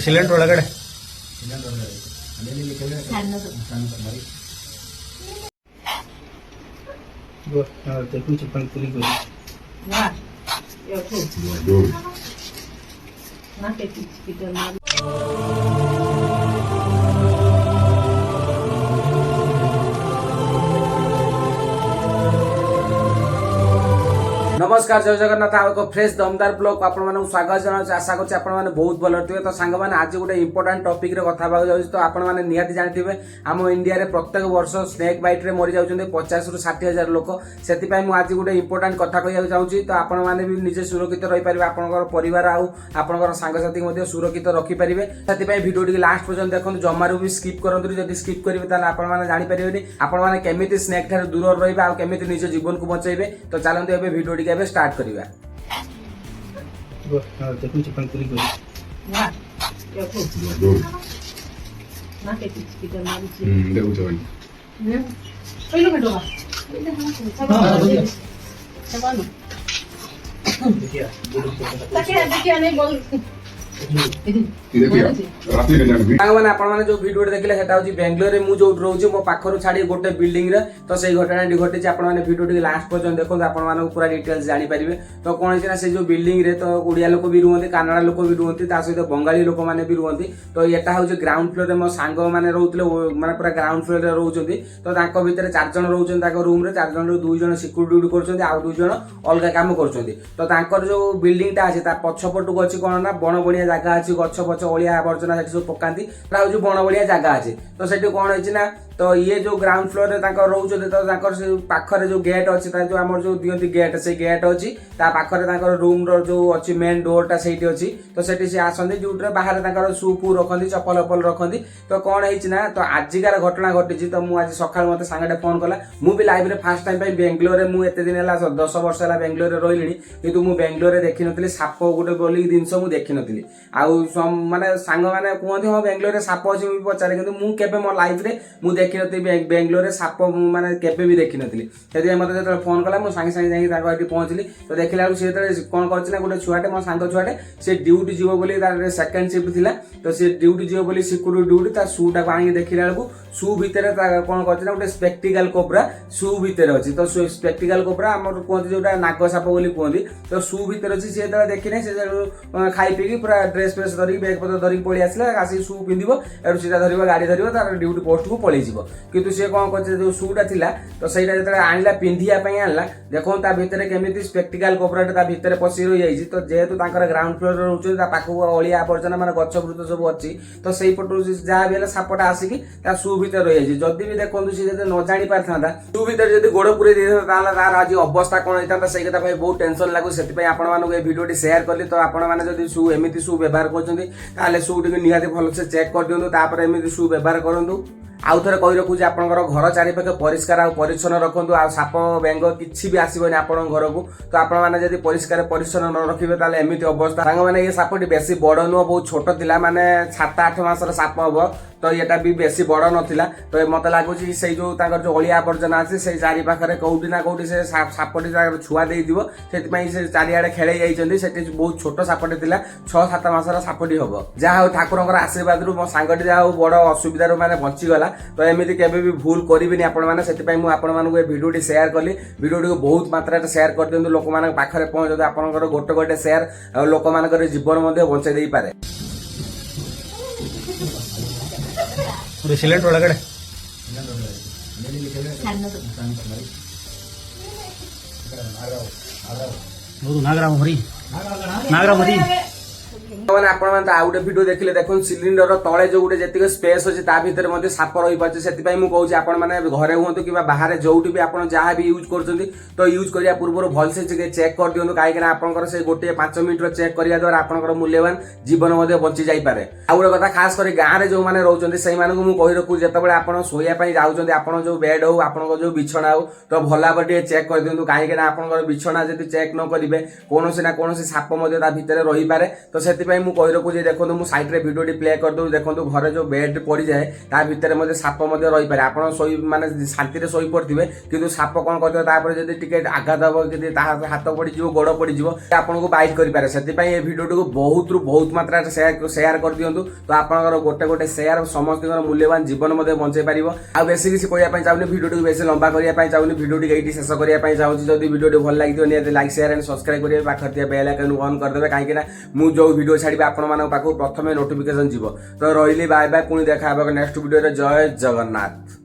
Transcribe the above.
Cylinder ಒಳಗಡೆ नमस्कार जय जगन्नाथ एक फ्रेश दमदार ब्लॉग को आपण स्वागत जनाऊँ आशा कर बहुत भल थे तो सांग मैंने आज गोटे इंपोर्टाट टॉपिक रे कथा जाऊँ तो आपण मैंने निहाती जानते आम इंडिया रे प्रत्येक वर्ष स्नेक बाइट रे मरी जाउछन्ते 50 रु 60,000 लोक से आज गोटे इंपोर्टाट कथा कहना चाहूँगी तो आपण मैंने भी निजे सुरक्षित रही पारे आपंकर परिवार आउ सांगसाथी सुरक्षित रखिपारे से भिडियो टी लास्ट पर्यटन देखो जमारू भी स्किप करूँ जब स्किप करेंगे आपने जानीपारे आपण केमी स्नेक ठार दूर रहा केमी निज जीवन को बचेबे तो चलते ए भिडियो टी ଏବେ ଷ୍ଟାର୍ଟ କରିବା। ଦେଖୁଛି ପାଣି ପୁରି କରି ନା କେତେ ଚିକିଟା ମାରୁଛି ଦେଖୁଛ ଭାଇ କହିଲ ବେଟବା ଦେଖିଆ ଦେଖିଆ नहीं बोल मैंने जो भिडियो देखिले सेटा होची बेंगलोर मु जो रहउची मो पाखरु छाडी गोटे बिल्डिंग रे तो सेही घटनाटी घटिची आपण माने भिडियो टी लास्ट पर्यंत देखो आपण माने पूरा डिटेल्स जानि परिबे तो कोन छै ना से जो बिल्डिंग रे तो ओडिया लोक भी रुहंती कन्नड़ा लोक भी रुहंती ता सहित बंगाली लोक माने भी रुहंती तो एटा होची ग्राउंड फ्लोर रे मो सांग माने रहउतले माने पूरा ग्राउंड फ्लोर रे रहउचंती तो ताको भितरे 4 जण रहउचंती ताको रूम रे 4 जण रो 2 जण सिक्युरिटी ड्यूटी करचंती आ 2 जण अलगा काम करचंती तो तांकर जो बिल्डिंग ता अछि ता पछपटु अछि कोन ना बण बणिया जागा अछि गछ पछ ओलिया आवर्जना सेठी सब पकांती हूँ बण बड़िया जगह अच्छे तो सेठी कौन है ना तो ये जो ग्राउंड फ्लोर रे रोचे तो पाखरे जो गेट अच्छी जो आम जो दिखती गेट से गेट अच्छी पाखरे रूम रो अच्छी मेन डोर से अच्छी तो सेठी से आसती जो बाहर शू फू रखती चप्पल वप्पल रखती तो कौन है तो आजिकार घटना घटी तो मुझे सकाल मत सांगटे फोन कला मुझे लाइफ में फास्ट टाइम बेंगलोर में मुझे दिन है 10 वर्ष है बेंगलोर रही कि मुझे बेंगलोर देखी नी साप गोटे बोली जिनस मुझे देखी नी आउ माने सांग मैंने कहते हाँ बेंगलोर साप अच्छी मुझे पचारे कि मुझे मो लाइफ में मुझे देखी नी बेंगलोर साप मैंने केबे भी देखी नी से मत जो फोन कला मुझे सांगे सांगे जाकि पहुँचली तो देखला सी कौन कर गोटे छुआटे मो सांग छुआटे से ड्यूटी जीव बोली सेकेंड शिफ्ट थिला तो से ड्यूटी जीव बोली सिक्यूरिटी ड्यूटी ता शू टाक आनी देखला बेलू शू भितर कौन कर गोटे स्पेक्टिकल कोबरा शू भितर अच्छी तो स्पेक्टिकल कोबरा आम कहते जो नाग साप बोली कहते तो शू भितर अच्छी सी देखी से खाई पीकी पूरा ड्रेस फ्रेस धरिक बैग पत्र धरिक पलि आसला आसी शू पिंधिब एटू सीधा धरिब गाड़ी धरिब तार ड्यूटी पोस्ट को पलि जिवो किंतु से कौन कर जो शूटा थिला तो सहीटा जो आनिला पिंधिया पई आनला देखो ता भितर केमिति स्पेक्टिकल कोबराटा ता भितर पसि रही जाइछि तो जेहेतु तांकर ग्राउंड फ्लोर रे रहउछ ता पाखु अलिया आवर्जना माने गछ वृत सब अछि तो सेही पटु जहा भी सापटा आसिकी ता शू भितर रही जाइछि जदि भी देखंतु से जदि न जानि पारथांता शू भितर जदि गोड़ पुरे दे ताला तार आज अवस्था कोन होइतांता सेही कथा भाई बहुत टेंशन लागु सेति पई आपण मानको ए वीडियो टी शेयर करली तो आपण माने जदि शू एमिति शू व्यवहार करछन्ती ताले शू टी निहाती भल से चेक कर दियंतु तापर एमिति शू व्यवहार करंतु आउ थे कही रखुच्छे आपंकर घर चारिपाखे परिष्कार आ परिच्छन्न रखु आ साप बेंग किसी भी आसबनी आप घर को तो आपने परिष्कार परिच्छन्न न रखिए ताले एमती अवस्था सांग मैंने ये सापटी बेसी बड़ नुह बहुत छोट थिला माने 7-8 मासर साप हम तो ये भी बेसी बड़ नाला तो मत लगुच से जो जो अलिया आवर्जना अच्छे से चारिपाखे कौटी ना कौटी से सापटी छुआ देती से चारिआडे खेल जाती बहुत छोट सापटे थिला 6-7 मासर सापटी हम जहाँ ठाकुर आशीर्वाद रु मो सांगटी जहाँ बड़ असुविधार माने बचीगला तो एमती केबे भी भूल करेंगे आपण मैंने से मुझे भिडियो टी शेयर कली भिडियो टी बहुत मात्रा शेयर कर दिखाँ लोक मान पाखे पहुँचते आपंकर गोटे गोटे शेयर लोक मान जीवन बचाई दे पारे सिलिंडर ಒಳಗಡೆ ಹೌದು ನಾಗರಾಮ ಮರಿ मैंने आपण आउ गोटे भिडियो देखिले देखो सिलिंडर तले जो गोटे जी स्पेस अच्छे ता भीतर साप रही पारे से कहूँ आपण मैंने घरे हूँ कि बाहर जोटी भी आप जहाँ भी यूज कर तो यूज करने पूर्व भलसे चेक कर दिखाँ कहीं आपंकर से गोटे 5 मिनट चेक करने द्वारा आपंकर मूल्यवान जीवन बची जापे आउ गोटे कथा खास कर गाँव में जो मैंने रोचे से कही रखू जो आप शोवाई जाऊँच आप जो बेड हो आप जो बिछना हो तो भल भाव चेक कर दिखाँ कहीं आपंकर बिछना जब चेक न करेंगे कौन ना कौन साप भितर रही पारे तो से मु कहि रखुछि देखंतु मु साइड रे भिडियोटी प्ले कर दउ देखंतु घरे जो बेड पड़ी जाए ता भितर मध्ये साप मध्ये रहि पारे आपण सोई माने शांति रे सोई पड़थिबे किंतु साप कोन करथिबे तापर जदी टिके आघात हबो कि हाथ पड़ी जिवो गोड़ पड़ी जिवो आपण को बाइट करि पारे सेति पई ए भिडियोटी को बहुत मात्रा रे शेयर कर दियंतु तो आपनकर गोटे शेयर समस्त मूल्यवान जीवन मध्ये बंचाई पारिबो आ बेसी किसी कहया पई चाउनी भिडियोटी बेसी लंबा करिया पई चाउनी भिडियोटी एठी शेष करिया पई चाहूची जदी भिडियोटी भल लागितो नियत लाइक शेयर एंड सब्सक्राइब करिया पाखर दिया बेल आइकन ऑन कर देबे काहे कि ना मु जो वीडियो छाडिबे आपण मानक पाखो प्रथमे नोटिफिकेशन जीवो तो रहिली बाय बाय पुनी देखा हबो नेक्स्ट वीडियो रे जय जगन्नाथ।